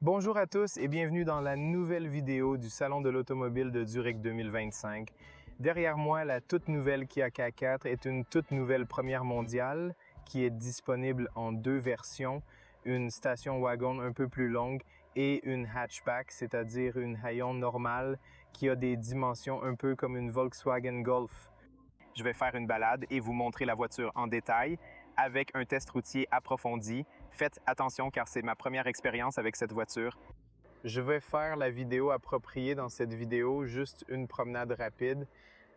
Bonjour à tous et bienvenue dans la nouvelle vidéo du Salon de l'automobile de Zurich 2025. Derrière moi, la toute nouvelle Kia K4 est une toute nouvelle première mondiale qui est disponible en deux versions, une station wagon un peu plus longue et une hatchback, c'est-à-dire une haillon normale qui a des dimensions un peu comme une Volkswagen Golf. Je vais faire une balade et vous montrer la voiture en détail avec un test routier approfondi. Faites attention car c'est ma première expérience avec cette voiture. Je vais faire la vidéo appropriée dans cette vidéo, juste une promenade rapide,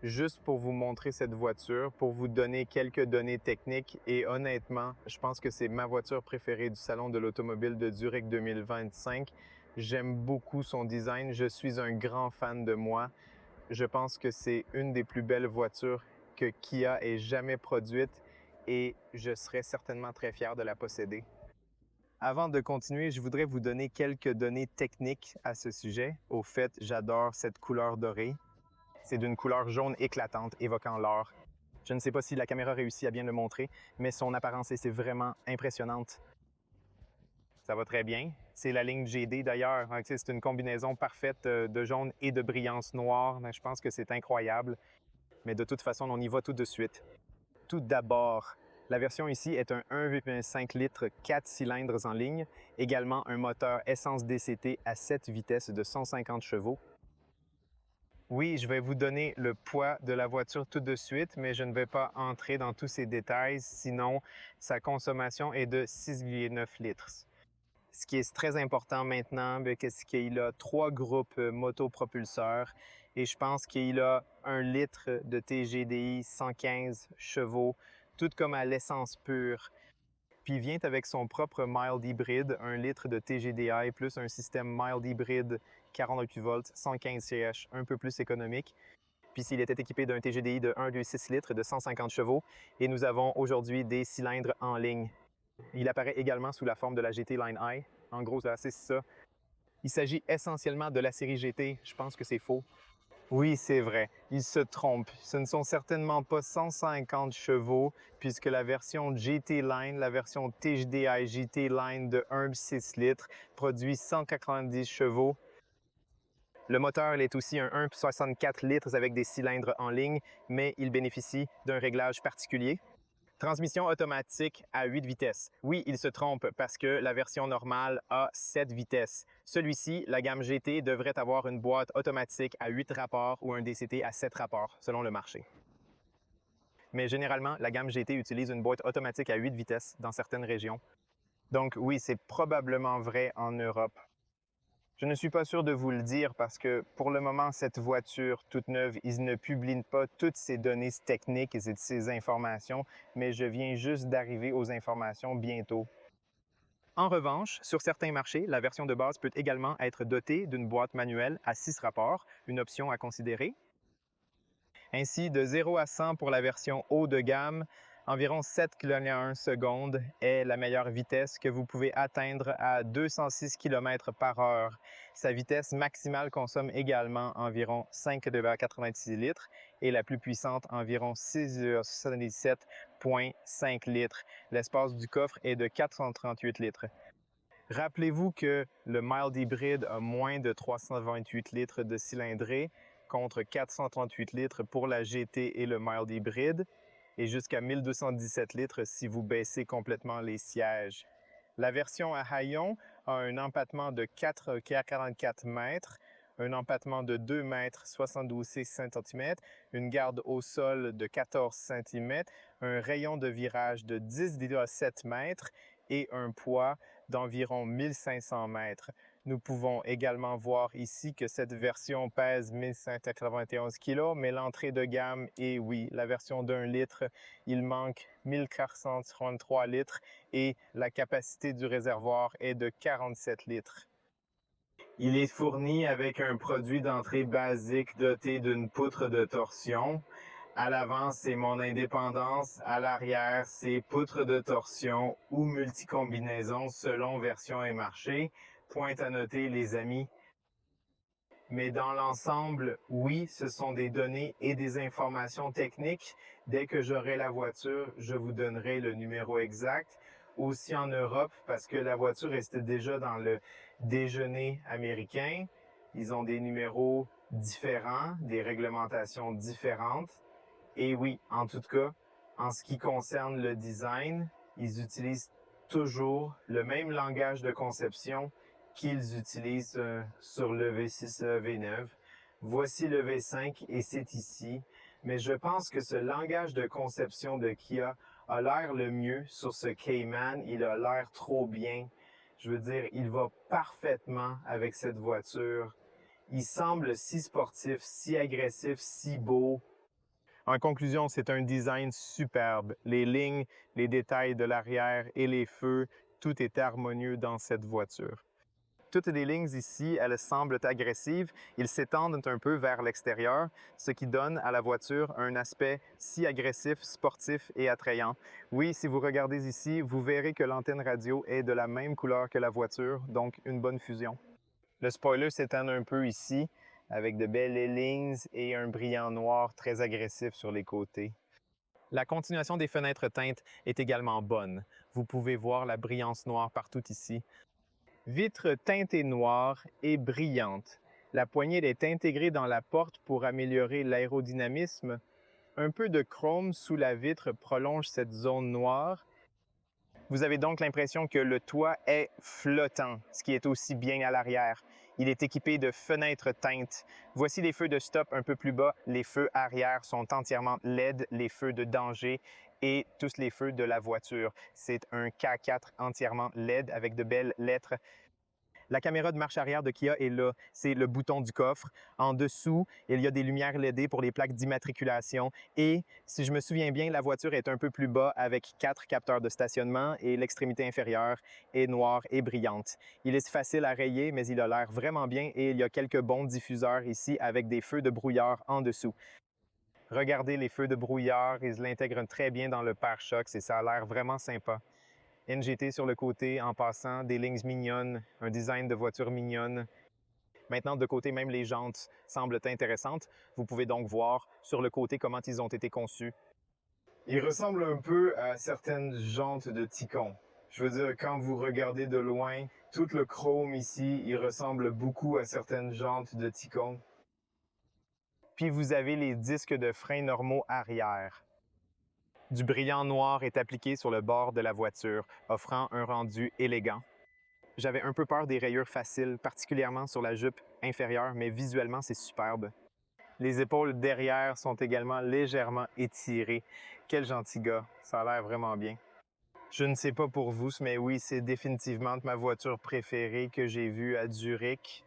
juste pour vous montrer cette voiture, pour vous donner quelques données techniques et honnêtement, je pense que c'est ma voiture préférée du Salon de l'automobile de Zurich 2025. J'aime beaucoup son design, je suis un grand fan de moi. Je pense que c'est une des plus belles voitures que Kia ait jamais produite et je serais certainement très fier de la posséder. Avant de continuer, je voudrais vous donner quelques données techniques à ce sujet. Au fait, j'adore cette couleur dorée. C'est d'une couleur jaune éclatante, évoquant l'or. Je ne sais pas si la caméra réussit à bien le montrer, mais son apparence est vraiment impressionnante. Ça va très bien. C'est la ligne GD d'ailleurs. C'est une combinaison parfaite de jaune et de brillance noire. Je pense que c'est incroyable. Mais de toute façon, on y va tout de suite. Tout d'abord, la version ici est un 1,5 litres 4 cylindres en ligne, également un moteur essence DCT à 7 vitesses de 150 chevaux. Oui, je vais vous donner le poids de la voiture tout de suite, mais je ne vais pas entrer dans tous ces détails, sinon sa consommation est de 6,9 litres. Ce qui est très important maintenant, c'est qu'il a 3 groupes motopropulseurs et je pense qu'il a 1 litre de TGDI 115 chevaux, tout comme à l'essence pure. Puis il vient avec son propre mild hybride, 1 litre de TGDI plus un système mild hybride 48 volts, 115 CH, un peu plus économique. Puis s'il était équipé d'un TGDI de 1,6 litres de 150 chevaux et nous avons aujourd'hui des cylindres en ligne. Il apparaît également sous la forme de la GT Line I. En gros, c'est ça. Il s'agit essentiellement de la série GT. Je pense que c'est faux. Oui, c'est vrai. Il se trompe. Ce ne sont certainement pas 150 chevaux, puisque la version GT Line, la version TGDI GT Line de 1,6 litres, produit 190 chevaux. Le moteur il est aussi un 1,64 litres avec des cylindres en ligne, mais il bénéficie d'un réglage particulier. Transmission automatique à 8 vitesses. Oui, il se trompe parce que la version normale a 7 vitesses. Celui-ci, la gamme GT, devrait avoir une boîte automatique à 8 rapports ou un DCT à 7 rapports, selon le marché. Mais généralement, la gamme GT utilise une boîte automatique à 8 vitesses dans certaines régions. Donc oui, c'est probablement vrai en Europe. Je ne suis pas sûr de vous le dire parce que pour le moment, cette voiture toute neuve, ils ne publient pas toutes ces données techniques et ces informations, mais je viens juste d'arriver aux informations bientôt. En revanche, sur certains marchés, la version de base peut également être dotée d'une boîte manuelle à 6 rapports, une option à considérer. Ainsi, de 0 à 100 pour la version haut de gamme, environ 7 km/s est la meilleure vitesse que vous pouvez atteindre à 206 km/h. Sa vitesse maximale consomme également environ 5,86 litres et la plus puissante environ 6,77,5 litres. L'espace du coffre est de 438 litres. Rappelez-vous que le mild hybride a moins de 328 litres de cylindrée contre 438 litres pour la GT et le mild hybride et jusqu'à 1217 litres si vous baissez complètement les sièges. La version à haillons a un empattement de 4,44 mètres, un empattement de 2 mètres 72 cm, une garde au sol de 14 cm, un rayon de virage de 10,7 mètres et un poids d'environ 1500 mètres. Nous pouvons également voir ici que cette version pèse 1191 kg, mais l'entrée de gamme est, oui, la version d'1 litre, il manque 1433 litres et la capacité du réservoir est de 47 litres. Il est fourni avec un produit d'entrée basique doté d'une poutre de torsion. À l'avant, c'est mon indépendance. À l'arrière, c'est poutre de torsion ou multicombinaison selon version et marché. Point à noter, les amis. Mais dans l'ensemble, oui, ce sont des données et des informations techniques. Dès que j'aurai la voiture, je vous donnerai le numéro exact. Aussi en Europe, parce que la voiture est déjà dans déjeuner américain. Ils ont des numéros différents, des réglementations différentes. Et oui, en tout cas, en ce qui concerne le design, ils utilisent toujours le même langage de conception qu'ils utilisent sur le V6 V9. Voici le V5 et c'est ici. Mais je pense que ce langage de conception de Kia a l'air le mieux sur ce Cayman. Il a l'air trop bien. Je veux dire, il va parfaitement avec cette voiture. Il semble si sportif, si agressif, si beau. En conclusion, c'est un design superbe. Les lignes, les détails de l'arrière et les feux, tout est harmonieux dans cette voiture. Toutes les lignes ici, elles semblent agressives. Ils s'étendent un peu vers l'extérieur, ce qui donne à la voiture un aspect si agressif, sportif et attrayant. Oui, si vous regardez ici, vous verrez que l'antenne radio est de la même couleur que la voiture, donc une bonne fusion. Le spoiler s'étend un peu ici, avec de belles lignes et un brillant noir très agressif sur les côtés. La continuation des fenêtres teintes est également bonne. Vous pouvez voir la brillance noire partout ici. Vitre teintée noire et brillante. La poignée est intégrée dans la porte pour améliorer l'aérodynamisme. Un peu de chrome sous la vitre prolonge cette zone noire. Vous avez donc l'impression que le toit est flottant, ce qui est aussi bien à l'arrière. Il est équipé de fenêtres teintes. Voici les feux de stop un peu plus bas. Les feux arrière sont entièrement LED, les feux de danger et tous les feux de la voiture. C'est un K4 entièrement LED avec de belles lettres. La caméra de marche arrière de Kia est là. C'est le bouton du coffre. En dessous, il y a des lumières LED pour les plaques d'immatriculation. Et, si je me souviens bien, la voiture est un peu plus bas avec 4 capteurs de stationnement et l'extrémité inférieure est noire et brillante. Il est facile à rayer, mais il a l'air vraiment bien et il y a quelques bons diffuseurs ici avec des feux de brouillard en dessous. Regardez les feux de brouillard, ils l'intègrent très bien dans le pare-chocs et ça a l'air vraiment sympa. NGT sur le côté en passant, des lignes mignonnes, un design de voiture mignonne. Maintenant, de côté, même les jantes semblent intéressantes. Vous pouvez donc voir sur le côté comment ils ont été conçus. Ils ressemblent un peu à certaines jantes de Ticon. Je veux dire, quand vous regardez de loin, tout le chrome ici, il ressemble beaucoup à certaines jantes de Ticon. Puis vous avez les disques de frein normaux arrière. Du brillant noir est appliqué sur le bord de la voiture, offrant un rendu élégant. J'avais un peu peur des rayures faciles, particulièrement sur la jupe inférieure, mais visuellement, c'est superbe. Les épaules derrière sont également légèrement étirées. Quel gentil gars, ça a l'air vraiment bien. Je ne sais pas pour vous, mais oui, c'est définitivement ma voiture préférée que j'ai vue à Zurich.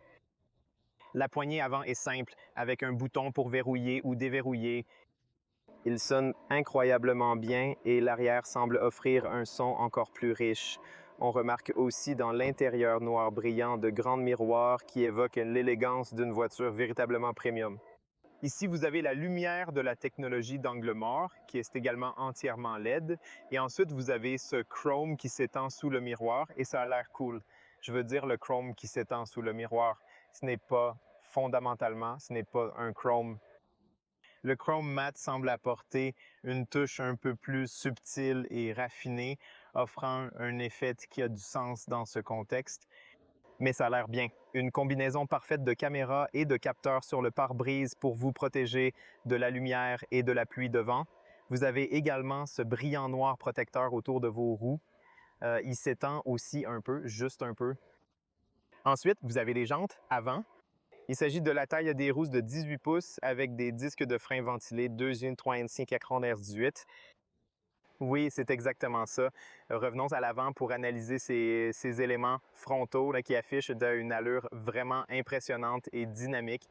La poignée avant est simple, avec un bouton pour verrouiller ou déverrouiller. Il sonne incroyablement bien et l'arrière semble offrir un son encore plus riche. On remarque aussi dans l'intérieur noir brillant de grands miroirs qui évoquent l'élégance d'une voiture véritablement premium. Ici, vous avez la lumière de la technologie d'angle mort, qui est également entièrement LED. Et ensuite, vous avez ce chrome qui s'étend sous le miroir et ça a l'air cool. Je veux dire le chrome qui s'étend sous le miroir. Ce n'est pas fondamentalement, ce n'est pas un chrome. Le chrome mat semble apporter une touche un peu plus subtile et raffinée, offrant un effet qui a du sens dans ce contexte. Mais ça a l'air bien. Une combinaison parfaite de caméras et de capteurs sur le pare-brise pour vous protéger de la lumière et de la pluie devant. Vous avez également ce brillant noir protecteur autour de vos roues. Il s'étend aussi un peu, juste un peu. Ensuite, vous avez les jantes avant. Il s'agit de la taille des roues de 18 pouces avec des disques de frein ventilés 2 3,5 Acron R18. Oui, c'est exactement ça. Revenons à l'avant pour analyser ces éléments frontaux là, qui affichent une allure vraiment impressionnante et dynamique.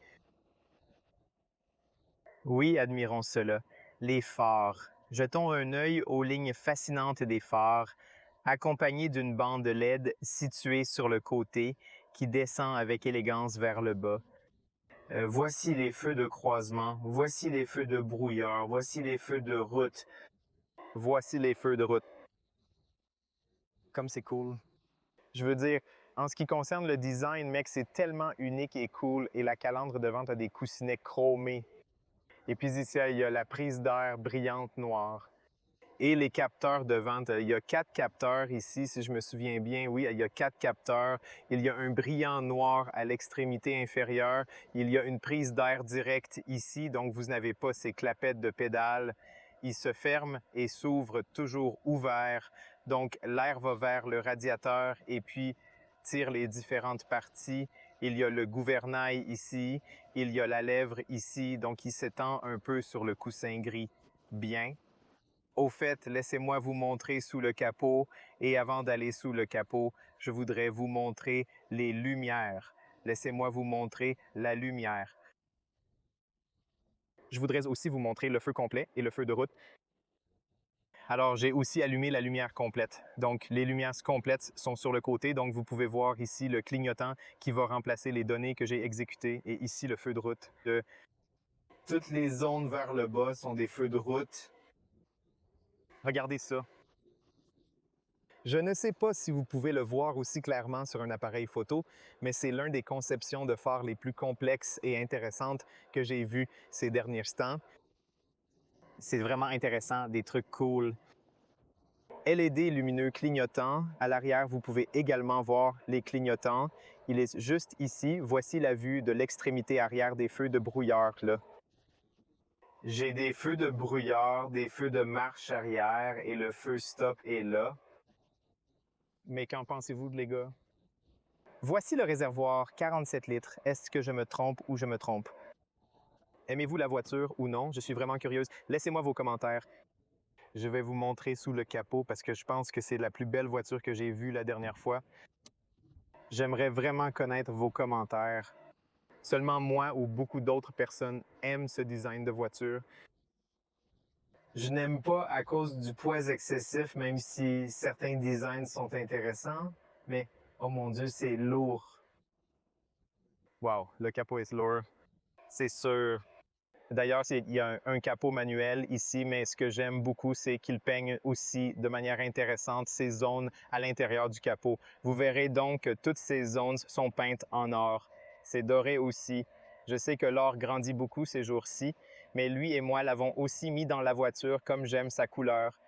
Oui, admirons cela. Les phares. Jetons un œil aux lignes fascinantes des phares, accompagnées d'une bande LED située sur le côté qui descend avec élégance vers le bas. Voici les feux de croisement, voici les feux de brouillard, voici les feux de route. Voici les feux de route. Comme c'est cool. Je veux dire, en ce qui concerne le design, mec, c'est tellement unique et cool et la calandre devant a des coussinets chromés. Et puis ici, il y a la prise d'air brillante noire. et les capteurs de vente. Il y a 4 capteurs ici, si je me souviens bien. Oui, il y a 4 capteurs. Il y a un brillant noir à l'extrémité inférieure. Il y a une prise d'air directe ici, donc vous n'avez pas ces clapettes de pédales. Il se ferme et s'ouvre toujours ouvert. Donc l'air va vers le radiateur et puis tire les différentes parties. Il y a le gouvernail ici. Il y a la lèvre ici, donc il s'étend un peu sur le coussin gris. Bien. Au fait, laissez-moi vous montrer sous le capot et avant d'aller sous le capot, je voudrais vous montrer les lumières. Laissez-moi vous montrer la lumière. Je voudrais aussi vous montrer le feu complet et le feu de route. Alors, j'ai aussi allumé la lumière complète. Donc, les lumières complètes sont sur le côté. Donc, vous pouvez voir ici le clignotant qui va remplacer les données que j'ai exécutées et ici le feu de route. Toutes les zones vers le bas sont des feux de route. Regardez ça. Je ne sais pas si vous pouvez le voir aussi clairement sur un appareil photo, mais c'est l'un des conceptions de phares les plus complexes et intéressantes que j'ai vues ces derniers temps. C'est vraiment intéressant, des trucs cool. LED lumineux clignotant. À l'arrière, vous pouvez également voir les clignotants. Il est juste ici. Voici la vue de l'extrémité arrière des feux de brouillard, là. J'ai des feux de brouillard, des feux de marche arrière et le feu stop est là. Mais qu'en pensez-vous, les gars? Voici le réservoir 47 litres. Est-ce que je me trompe ou je me trompe? Aimez-vous la voiture ou non? Je suis vraiment curieuse. Laissez-moi vos commentaires. Je vais vous montrer sous le capot parce que je pense que c'est la plus belle voiture que j'ai vue la dernière fois. J'aimerais vraiment connaître vos commentaires. Seulement moi ou beaucoup d'autres personnes aiment ce design de voiture. Je n'aime pas à cause du poids excessif, même si certains designs sont intéressants, mais oh mon Dieu, c'est lourd. Wow, le capot est lourd. C'est sûr. D'ailleurs, il y a un capot manuel ici, mais ce que j'aime beaucoup, c'est qu'il peigne aussi de manière intéressante ces zones à l'intérieur du capot. Vous verrez donc que toutes ces zones sont peintes en or. C'est doré aussi. Je sais que l'or grandit beaucoup ces jours-ci, mais lui et moi l'avons aussi mis dans la voiture comme j'aime sa couleur.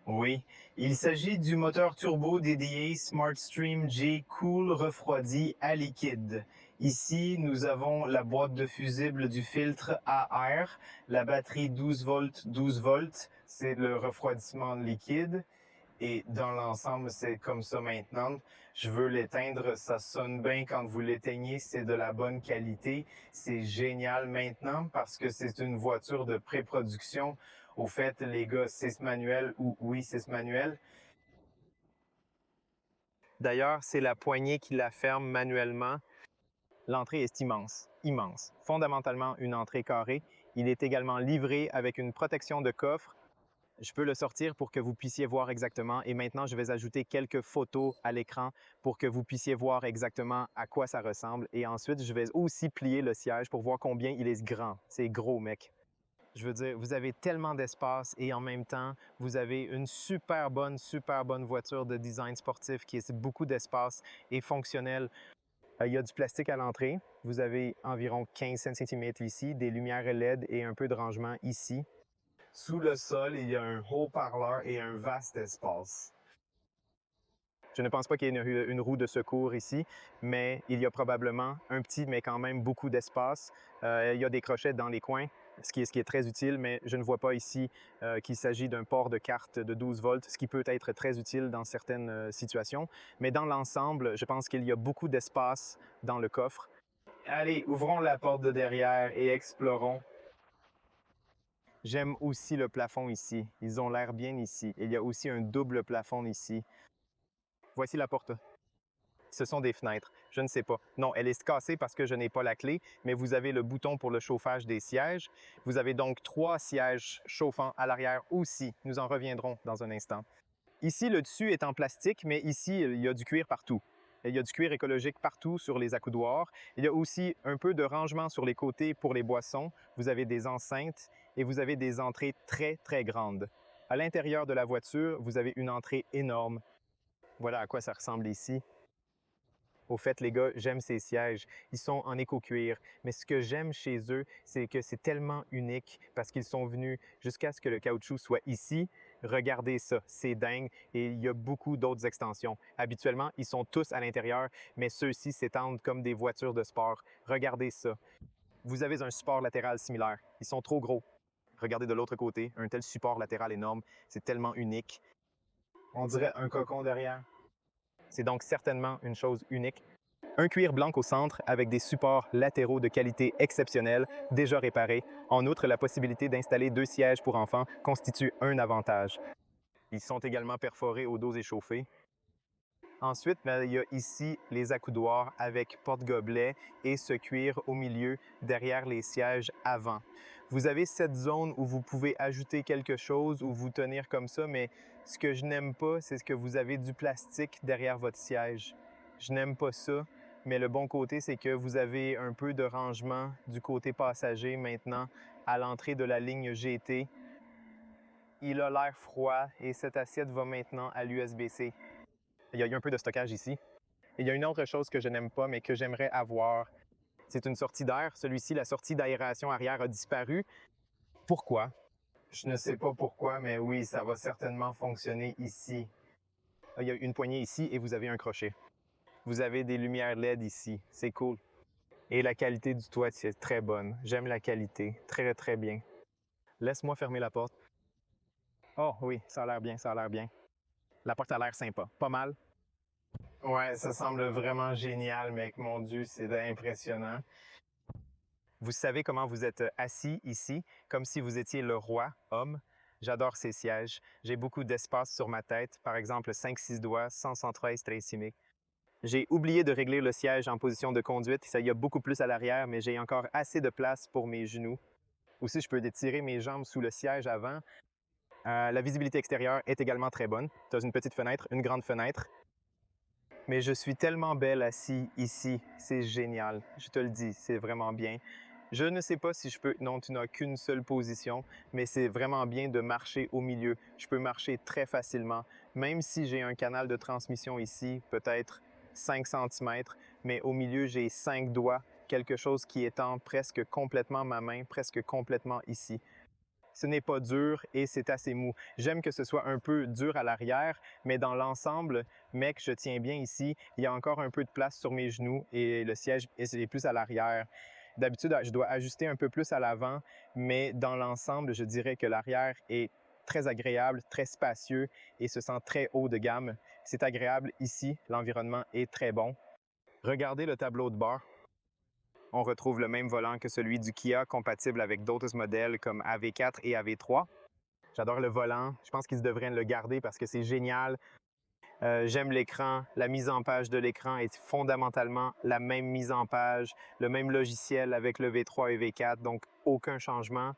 Oui, il s'agit du moteur turbo dédié SmartStream J Cool refroidi à liquide. Ici, nous avons la boîte de fusible du filtre à air, la batterie 12 volts, 12 volts, c'est le refroidissement liquide. Et dans l'ensemble, c'est comme ça maintenant. Je veux l'éteindre, ça sonne bien quand vous l'éteignez, c'est de la bonne qualité. C'est génial maintenant parce que c'est une voiture de pré-production. Au fait, les gars, c'est ce manuel ou oui, c'est ce manuel. D'ailleurs, c'est la poignée qui la ferme manuellement. L'entrée est immense, immense. Fondamentalement, une entrée carrée. Il est également livré avec une protection de coffre. Je peux le sortir pour que vous puissiez voir exactement et maintenant je vais ajouter quelques photos à l'écran pour que vous puissiez voir exactement à quoi ça ressemble et ensuite je vais aussi plier le siège pour voir combien il est grand. C'est gros, mec. Je veux dire, vous avez tellement d'espace et en même temps, vous avez une super bonne voiture de design sportif qui a beaucoup d'espace et fonctionnelle. Il y a du plastique à l'entrée. Vous avez environ 15 cm ici, des lumières LED et un peu de rangement ici. Sous le sol, il y a un haut-parleur et un vaste espace. Je ne pense pas qu'il y ait une roue de secours ici, mais il y a probablement un petit, mais quand même beaucoup d'espace. Il y a des crochets dans les coins, ce qui est très utile, mais je ne vois pas ici qu'il s'agit d'un port de carte de 12 volts, ce qui peut être très utile dans certaines situations. Mais dans l'ensemble, je pense qu'il y a beaucoup d'espace dans le coffre. Allez, ouvrons la porte de derrière et explorons. J'aime aussi le plafond ici. Ils ont l'air bien ici. Il y a aussi un double plafond ici. Voici la porte. Ce sont des fenêtres. Je ne sais pas. Non, elle est cassée parce que je n'ai pas la clé, mais vous avez le bouton pour le chauffage des sièges. Vous avez donc 3 sièges chauffants à l'arrière aussi. Nous en reviendrons dans un instant. Ici, le dessus est en plastique, mais ici, il y a du cuir partout. Il y a du cuir écologique partout sur les accoudoirs. Il y a aussi un peu de rangement sur les côtés pour les boissons. Vous avez des enceintes et vous avez des entrées très, très grandes. À l'intérieur de la voiture, vous avez une entrée énorme. Voilà à quoi ça ressemble ici. Au fait, les gars, j'aime ces sièges. Ils sont en éco-cuir. Mais ce que j'aime chez eux, c'est que c'est tellement unique parce qu'ils sont venus jusqu'à ce que le caoutchouc soit ici. Regardez ça, c'est dingue. Et il y a beaucoup d'autres extensions. Habituellement, ils sont tous à l'intérieur, mais ceux-ci s'étendent comme des voitures de sport. Regardez ça. Vous avez un support latéral similaire. Ils sont trop gros. Regardez de l'autre côté, un tel support latéral énorme, c'est tellement unique. On dirait un cocon derrière. C'est donc certainement une chose unique. Un cuir blanc au centre avec des supports latéraux de qualité exceptionnelle, déjà réparés. En outre, la possibilité d'installer 2 sièges pour enfants constitue un avantage. Ils sont également perforés au dos échauffé. Ensuite, il y a ici les accoudoirs avec porte-gobelet et ce cuir au milieu derrière les sièges avant. Vous avez cette zone où vous pouvez ajouter quelque chose ou vous tenir comme ça, mais ce que je n'aime pas, c'est que vous avez du plastique derrière votre siège. Je n'aime pas ça, mais le bon côté, c'est que vous avez un peu de rangement du côté passager maintenant à l'entrée de la ligne GT. Il a l'air froid et cette assiette va maintenant à l'USB-C. Il y a un peu de stockage ici. Et il y a une autre chose que je n'aime pas, mais que j'aimerais avoir. C'est une sortie d'air. Celui-ci, la sortie d'aération arrière a disparu. Pourquoi? Je ne sais pas pourquoi, mais oui, ça va certainement fonctionner ici. Il y a une poignée ici et vous avez un crochet. Vous avez des lumières LED ici. C'est cool. Et la qualité du toit, c'est très bonne. J'aime la qualité. Très, très bien. Laisse-moi fermer la porte. Oh oui, ça a l'air bien, ça a l'air bien. La porte a l'air sympa. Pas mal. Ouais, ça semble vraiment génial, mec. Mon Dieu, c'est impressionnant. Vous savez comment vous êtes assis ici, comme si vous étiez le roi, homme. J'adore ces sièges. J'ai beaucoup d'espace sur ma tête, par exemple 5-6 doigts, sans centre tracémique. J'ai oublié de régler le siège en position de conduite. Ça y a beaucoup plus à l'arrière, mais j'ai encore assez de place pour mes genoux. Aussi, je peux étirer mes jambes sous le siège avant. La visibilité extérieure est également très bonne. Tu as une petite fenêtre, une grande fenêtre. Mais je suis tellement belle assise ici. C'est génial. Je te le dis, c'est vraiment bien. Je ne sais pas si je peux... Non, tu n'as qu'une seule position, mais c'est vraiment bien de marcher au milieu. Je peux marcher très facilement, même si j'ai un canal de transmission ici, peut-être 5 cm, mais au milieu, j'ai 5 doigts, quelque chose qui étend presque complètement ma main, presque complètement ici. Ce n'est pas dur et c'est assez mou. J'aime que ce soit un peu dur à l'arrière, mais dans l'ensemble, mec, je tiens bien ici. Il y a encore un peu de place sur mes genoux et le siège est plus à l'arrière. D'habitude, je dois ajuster un peu plus à l'avant, mais dans l'ensemble, je dirais que l'arrière est très agréable, très spacieux et se sent très haut de gamme. C'est agréable ici, l'environnement est très bon. Regardez le tableau de bord. On retrouve le même volant que celui du Kia, compatible avec d'autres modèles comme AV4 et AV3. J'adore le volant. Je pense qu'ils devraient le garder parce que c'est génial. J'aime l'écran. La mise en page de l'écran est fondamentalement la même mise en page, le même logiciel avec le V3 et V4, donc aucun changement.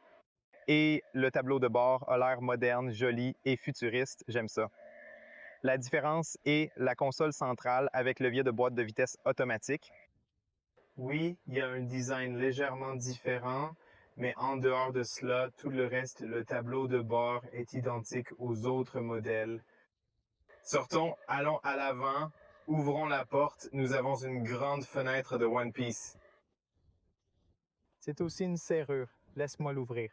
Et le tableau de bord a l'air moderne, joli et futuriste. J'aime ça. La différence est la console centrale avec levier de boîte de vitesse automatique. Oui, il y a un design légèrement différent, mais en dehors de cela, tout le reste, le tableau de bord est identique aux autres modèles. Sortons, allons à l'avant, ouvrons la porte, nous avons une grande fenêtre de One Piece. C'est aussi une serrure. Laisse-moi l'ouvrir.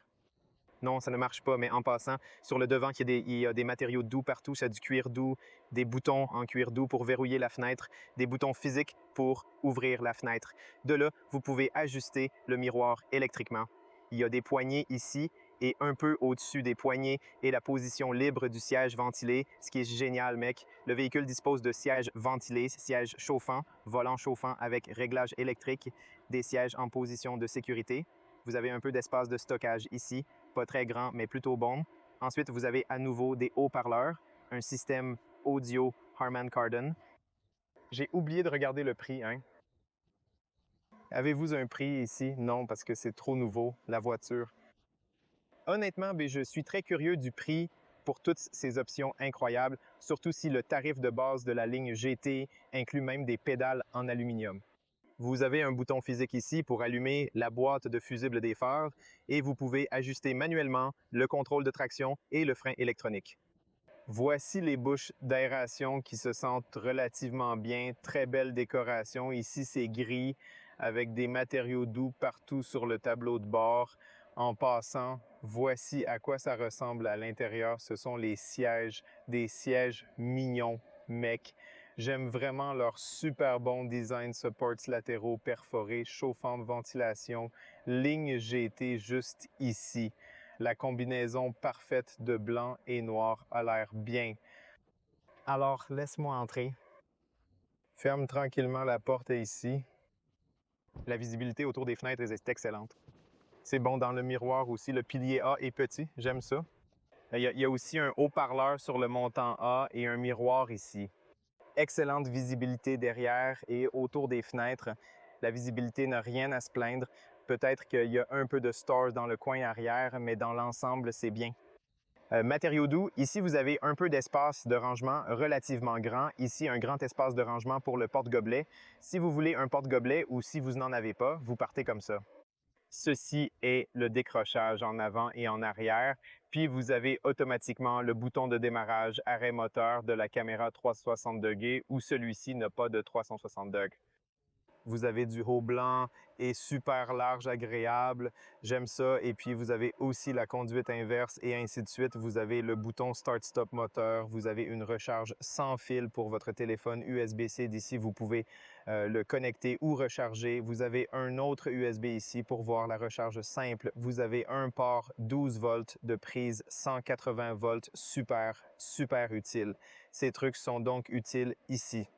Non, ça ne marche pas, mais en passant, sur le devant, il y a des matériaux doux partout. C'est du cuir doux, des boutons en cuir doux pour verrouiller la fenêtre, des boutons physiques pour ouvrir la fenêtre. De là, vous pouvez ajuster le miroir électriquement. Il y a des poignées ici et un peu au-dessus des poignées et la position libre du siège ventilé, ce qui est génial, mec. Le véhicule dispose de sièges ventilés, sièges chauffants, volant chauffant avec réglage électrique, des sièges en position de sécurité. Vous avez un peu d'espace de stockage ici, pas très grand, mais plutôt bon. Ensuite, vous avez à nouveau des haut-parleurs, un système audio Harman Kardon. J'ai oublié de regarder le prix, hein? Avez-vous un prix ici? Non, parce que c'est trop nouveau, la voiture. Honnêtement, je suis très curieux du prix pour toutes ces options incroyables, surtout si le tarif de base de la ligne GT inclut même des pédales en aluminium. Vous avez un bouton physique ici pour allumer la boîte de fusible des phares et vous pouvez ajuster manuellement le contrôle de traction et le frein électronique. Voici les bouches d'aération qui se sentent relativement bien. Très belle décoration. Ici, c'est gris avec des matériaux doux partout sur le tableau de bord. En passant, voici à quoi ça ressemble à l'intérieur. Ce sont les sièges, des sièges mignons, mecs. J'aime vraiment leur super bon design supports latéraux perforés, chauffants de ventilation, ligne GT juste ici. La combinaison parfaite de blanc et noir a l'air bien. Alors, laisse-moi entrer. Ferme tranquillement la porte ici. La visibilité autour des fenêtres est excellente. C'est bon dans le miroir aussi. Le pilier A est petit, j'aime ça. Il y a aussi un haut-parleur sur le montant A et un miroir ici. Excellente visibilité derrière et autour des fenêtres. La visibilité n'a rien à se plaindre. Peut-être qu'il y a un peu de stores dans le coin arrière, mais dans l'ensemble, c'est bien. Matériaux doux, ici vous avez un peu d'espace de rangement relativement grand. Ici, un grand espace de rangement pour le porte-gobelet. Si vous voulez un porte-gobelet ou si vous n'en avez pas, vous partez comme ça. Ceci est le décrochage en avant et en arrière. Puis vous avez automatiquement le bouton de démarrage arrêt moteur de la caméra 360 degrés ou celui-ci n'a pas de 360 degrés. Vous avez du haut blanc et super large, agréable. J'aime ça. Et puis, vous avez aussi la conduite inverse et ainsi de suite. Vous avez le bouton Start-Stop moteur. Vous avez une recharge sans fil pour votre téléphone USB-C. D'ici, vous pouvez le connecter ou recharger. Vous avez un autre USB ici pour voir la recharge simple. Vous avez un port 12 volts de prise 180 volts. Super, super utile. Ces trucs sont donc utiles ici.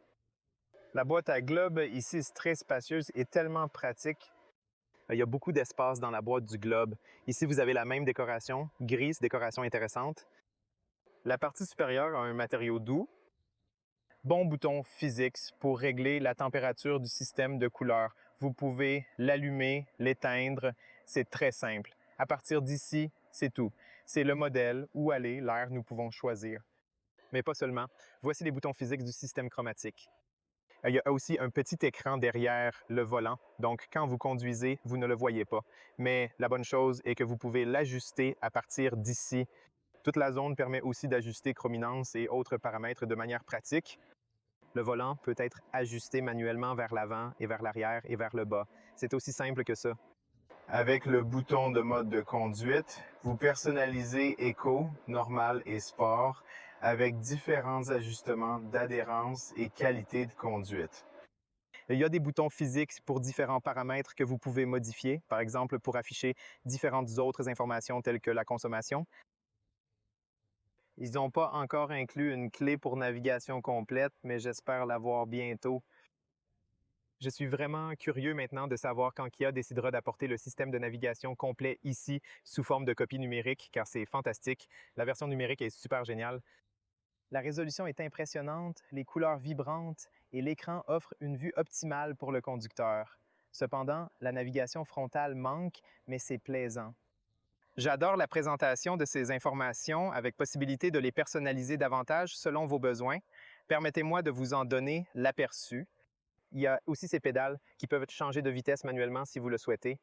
La boîte à globe ici est très spacieuse et tellement pratique. Il y a beaucoup d'espace dans la boîte du globe. Ici, vous avez la même décoration, grise, décoration intéressante. La partie supérieure a un matériau doux. Bon bouton physique pour régler la température du système de couleur. Vous pouvez l'allumer, l'éteindre. C'est très simple. À partir d'ici, c'est tout. C'est le modèle, où aller, l'air, nous pouvons choisir. Mais pas seulement. Voici les boutons physiques du système chromatique. Il y a aussi un petit écran derrière le volant, donc quand vous conduisez, vous ne le voyez pas. Mais la bonne chose est que vous pouvez l'ajuster à partir d'ici. Toute la zone permet aussi d'ajuster chrominance et autres paramètres de manière pratique. Le volant peut être ajusté manuellement vers l'avant et vers l'arrière et vers le bas. C'est aussi simple que ça. Avec le bouton de mode de conduite, vous personnalisez Eco, Normal et Sport avec différents ajustements d'adhérence et qualité de conduite. Il y a des boutons physiques pour différents paramètres que vous pouvez modifier, par exemple pour afficher différentes autres informations telles que la consommation. Ils n'ont pas encore inclus une clé pour navigation complète, mais j'espère l'avoir bientôt. Je suis vraiment curieux maintenant de savoir quand Kia décidera d'apporter le système de navigation complet ici sous forme de copie numérique, car c'est fantastique. La version numérique est super géniale. La résolution est impressionnante, les couleurs vibrantes et l'écran offre une vue optimale pour le conducteur. Cependant, la navigation frontale manque, mais c'est plaisant. J'adore la présentation de ces informations avec possibilité de les personnaliser davantage selon vos besoins. Permettez-moi de vous en donner l'aperçu. Il y a aussi ces pédales qui peuvent changer de vitesse manuellement si vous le souhaitez.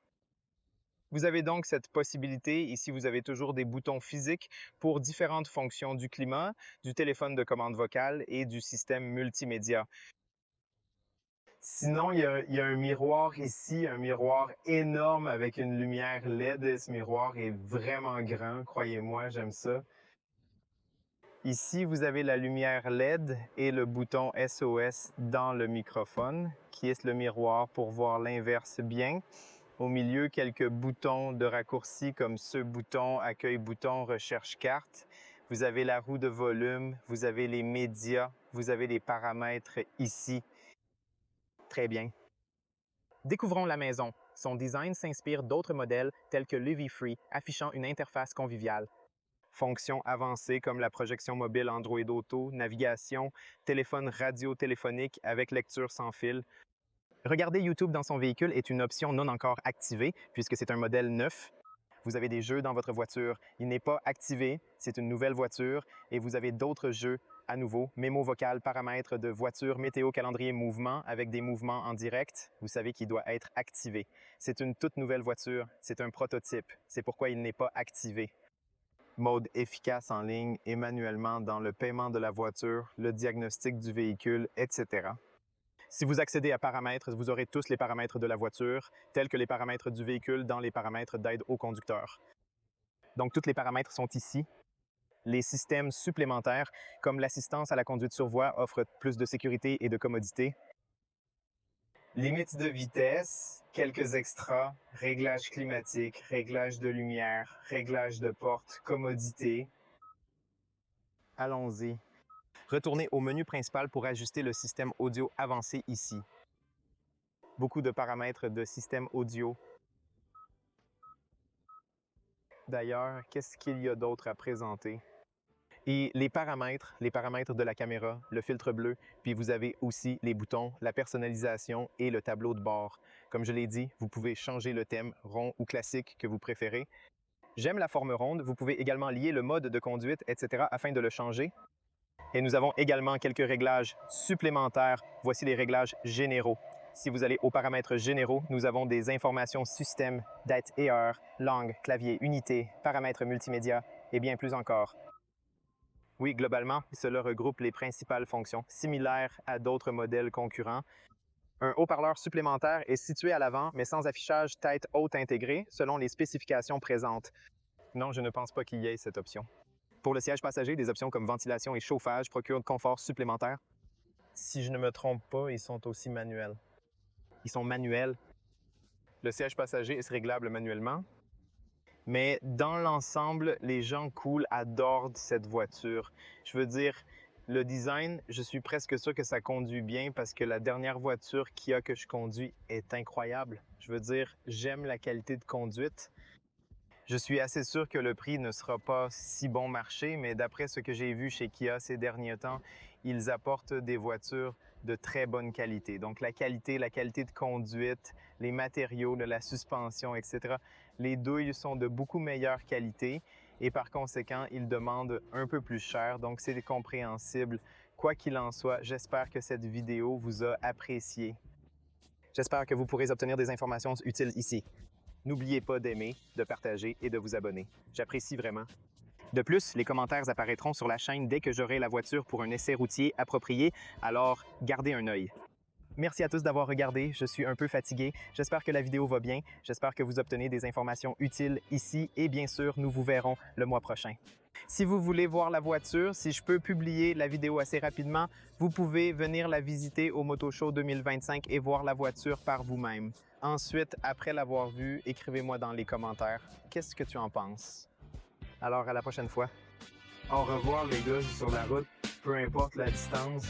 Vous avez donc cette possibilité. Ici, vous avez toujours des boutons physiques pour différentes fonctions du climat, du téléphone de commande vocale et du système multimédia. Sinon, il y a un miroir ici, un miroir énorme avec une lumière LED. Ce miroir est vraiment grand, croyez-moi, j'aime ça. Ici, vous avez la lumière LED et le bouton SOS dans le microphone, qui est le miroir pour voir l'inverse bien. Au milieu, quelques boutons de raccourci comme ce bouton, accueil bouton, recherche carte. Vous avez la roue de volume, vous avez les médias, vous avez les paramètres ici. Très bien. Découvrons la maison. Son design s'inspire d'autres modèles tels que l'EV Free, affichant une interface conviviale. Fonctions avancées comme la projection mobile Android Auto, navigation, téléphone radio-téléphonique avec lecture sans fil. Regarder YouTube dans son véhicule est une option non encore activée puisque c'est un modèle neuf. Vous avez des jeux dans votre voiture. Il n'est pas activé, c'est une nouvelle voiture et vous avez d'autres jeux à nouveau. Mémo vocal, paramètres de voiture, météo, calendrier, mouvement avec des mouvements en direct. Vous savez qu'il doit être activé. C'est une toute nouvelle voiture. C'est un prototype. C'est pourquoi il n'est pas activé. mode efficace en ligne et manuellement dans le paiement de la voiture, le diagnostic du véhicule, etc. Si vous accédez à paramètres, vous aurez tous les paramètres de la voiture, tels que les paramètres du véhicule dans les paramètres d'aide au conducteur. Donc, tous les paramètres sont ici. Les systèmes supplémentaires, comme l'assistance à la conduite sur voie, offrent plus de sécurité et de commodité. Limite de vitesse, quelques extras, réglage climatique, réglage de lumière, réglage de porte, commodité. Allons-y. Retournez au menu principal pour ajuster le système audio avancé ici. Beaucoup de paramètres de système audio. D'ailleurs, qu'est-ce qu'il y a d'autre à présenter? Et les paramètres de la caméra, le filtre bleu, puis vous avez aussi les boutons, la personnalisation et le tableau de bord. Comme je l'ai dit, vous pouvez changer le thème rond ou classique que vous préférez. J'aime la forme ronde, vous pouvez également lier le mode de conduite, etc. afin de le changer. Et nous avons également quelques réglages supplémentaires. Voici les réglages généraux. Si vous allez aux paramètres généraux, nous avons des informations système, date et heure, langue, clavier, unité, paramètres multimédia et bien plus encore. Oui, globalement, cela regroupe les principales fonctions, similaires à d'autres modèles concurrents. Un haut-parleur supplémentaire est situé à l'avant, mais sans affichage tête haute intégré, selon les spécifications présentes. Non, je ne pense pas qu'il y ait cette option. Pour le siège passager, des options comme ventilation et chauffage procurent de confort supplémentaire. Si je ne me trompe pas, ils sont aussi manuels. Ils sont manuels. Le siège passager est réglable manuellement. Mais dans l'ensemble, les gens cool adorent cette voiture. Je veux dire, le design, je suis presque sûr que ça conduit bien parce que la dernière voiture Kia que je conduis est incroyable. Je veux dire, j'aime la qualité de conduite. Je suis assez sûr que le prix ne sera pas si bon marché, mais d'après ce que j'ai vu chez Kia ces derniers temps, ils apportent des voitures de très bonne qualité. Donc la qualité de conduite, les matériaux, la suspension, etc. Les douilles sont de beaucoup meilleure qualité et par conséquent, ils demandent un peu plus cher, donc c'est compréhensible. Quoi qu'il en soit, j'espère que cette vidéo vous a apprécié. J'espère que vous pourrez obtenir des informations utiles ici. N'oubliez pas d'aimer, de partager et de vous abonner. J'apprécie vraiment. De plus, les commentaires apparaîtront sur la chaîne dès que j'aurai la voiture pour un essai routier approprié, alors gardez un œil. Merci à tous d'avoir regardé, je suis un peu fatigué. J'espère que la vidéo va bien, j'espère que vous obtenez des informations utiles ici et bien sûr, nous vous verrons le mois prochain. Si vous voulez voir la voiture, si je peux publier la vidéo assez rapidement, vous pouvez venir la visiter au Moto Show 2025 et voir la voiture par vous-même. Ensuite, après l'avoir vue, écrivez-moi dans les commentaires qu'est-ce que tu en penses. Alors, à la prochaine fois. Au revoir les gars sur la route, peu importe la distance.